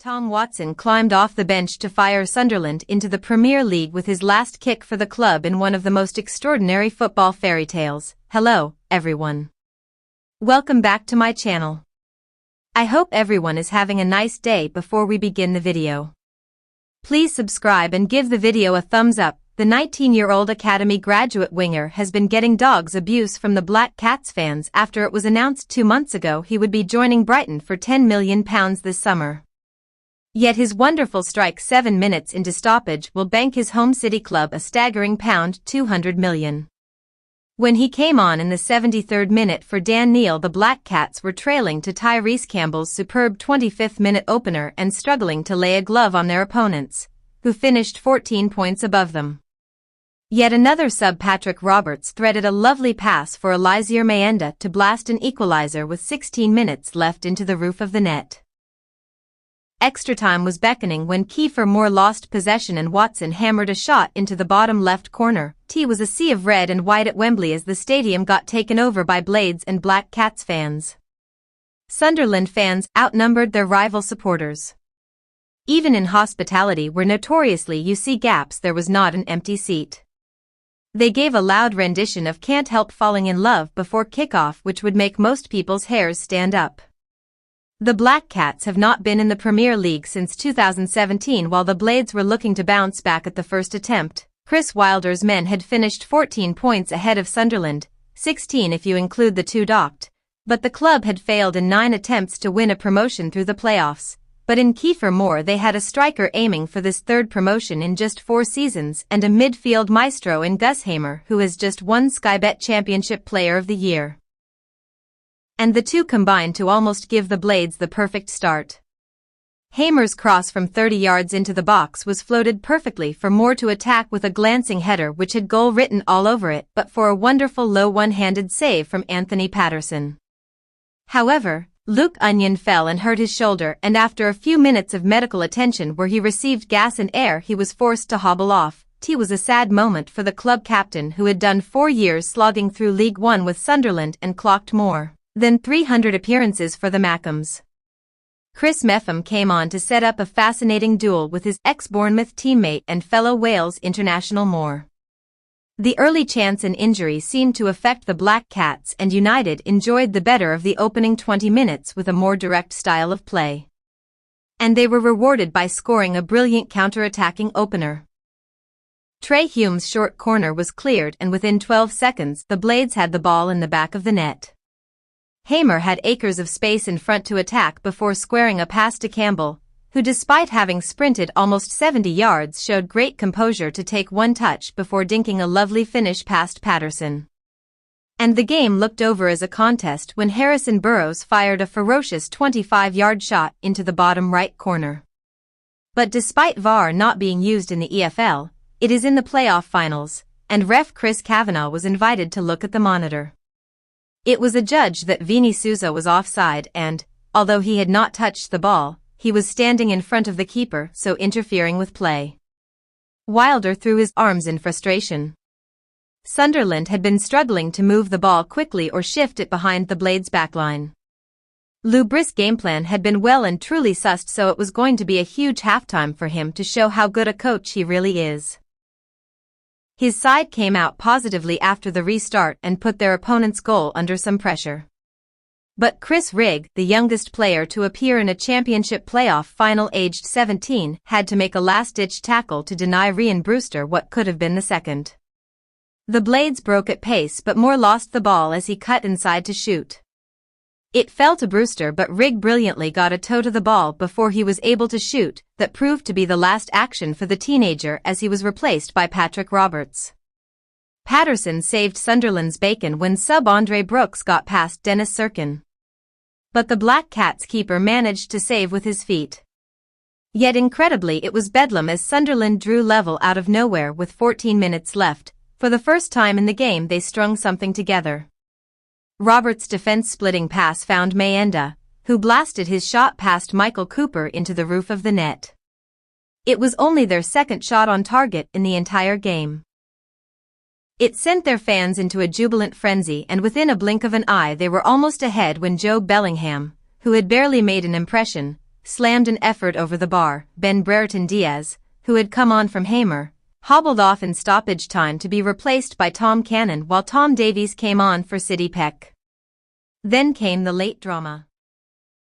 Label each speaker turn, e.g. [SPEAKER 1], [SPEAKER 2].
[SPEAKER 1] Tom Watson climbed off the bench to fire Sunderland into the Premier League with his last kick for the club in one of the most extraordinary football fairy tales. Hello, everyone. Welcome back to my channel. I hope everyone is having a nice day. Before we begin the video, please subscribe and give the video a thumbs up. The 19-year-old academy graduate winger has been getting dogs abuse from the Black Cats fans after it was announced 2 months ago he would be joining Brighton for £10 million this summer. Yet his wonderful strike 7 minutes into stoppage will bank his home city club a staggering £200 million. When he came on in the 73rd minute for Dan Neil, the Black Cats were trailing to Tyrese Campbell's superb 25th minute opener and struggling to lay a glove on their opponents, who finished 14 points above them. Yet another sub, Patrick Roberts, threaded a lovely pass for Eliezer Mayenda to blast an equalizer with 16 minutes left into the roof of the net. Extra time was beckoning when Kiefer Moore lost possession and Watson hammered a shot into the bottom left corner. It was a sea of red and white at Wembley as the stadium got taken over by Blades and Black Cats fans. Sunderland fans outnumbered their rival supporters. Even in hospitality, where notoriously you see gaps, there was not an empty seat. They gave a loud rendition of Can't Help Falling in Love before kickoff, which would make most people's hairs stand up. The Black Cats have not been in the Premier League since 2017. While the Blades were looking to bounce back at the first attempt, Chris Wilder's men had finished 14 points ahead of Sunderland, 16 if you include the 2 docked, but the club had failed in 9 attempts to win a promotion through the playoffs. But in Kiefer Moore they had a striker aiming for this 3rd promotion in just 4 seasons and a midfield maestro in Gus Hamer, who has just won Sky Bet Championship Player of the Year. And the two combined to almost give the Blades the perfect start. Hamer's cross from 30 yards into the box was floated perfectly for Moore to attack with a glancing header which had goal written all over it, but for a wonderful low one-handed save from Anthony Patterson. However, Luke Onion fell and hurt his shoulder, and after a few minutes of medical attention where he received gas and air, he was forced to hobble off. It was a sad moment for the club captain, who had done 4 years slogging through League One with Sunderland and clocked more than 300 appearances for the Mackems. Chris Mepham came on to set up a fascinating duel with his ex-Bournemouth teammate and fellow Wales international Moore. The early chance and injury seemed to affect the Black Cats, and United enjoyed the better of the opening 20 minutes with a more direct style of play. And they were rewarded by scoring a brilliant counter-attacking opener. Trey Hume's short corner was cleared, and within 12 seconds the Blades had the ball in the back of the net. Hamer had acres of space in front to attack before squaring a pass to Campbell, who despite having sprinted almost 70 yards showed great composure to take one touch before dinking a lovely finish past Patterson. And the game looked over as a contest when Harrison Burrows fired a ferocious 25-yard shot into the bottom right corner. But despite VAR not being used in the EFL, it is in the playoff finals, and ref Chris Kavanagh was invited to look at the monitor. It was adjudged that Vini Souza was offside and, although he had not touched the ball, he was standing in front of the keeper, so interfering with play. Wilder threw his arms in frustration. Sunderland had been struggling to move the ball quickly or shift it behind the Blades' backline. Lou Brisk's game plan had been well and truly sussed, so it was going to be a huge halftime for him to show how good a coach he really is. His side came out positively after the restart and put their opponent's goal under some pressure. But Chris Rigg, the youngest player to appear in a championship playoff final aged 17, had to make a last-ditch tackle to deny Ryan Brewster what could have been the second. The Blades broke at pace, but Moore lost the ball as he cut inside to shoot. It fell to Brewster, but Rigg brilliantly got a toe to the ball before he was able to shoot. That proved to be the last action for the teenager as he was replaced by Patrick Roberts. Patterson saved Sunderland's bacon when sub Andre Brooks got past Dennis Sirkin. But the Black Cats keeper managed to save with his feet. Yet incredibly it was bedlam as Sunderland drew level out of nowhere with 14 minutes left. For the first time in the game they strung something together. Roberts' defense-splitting pass found Mayenda, who blasted his shot past Michael Cooper into the roof of the net. It was only their second shot on target in the entire game. It sent their fans into a jubilant frenzy, and within a blink of an eye they were almost ahead when Joe Bellingham, who had barely made an impression, slammed an effort over the bar. Ben Brereton Diaz, who had come on from Hamer, hobbled off in stoppage time to be replaced by Tom Cannon while Tom Davies came on for Sidney Peck. Then came the late drama.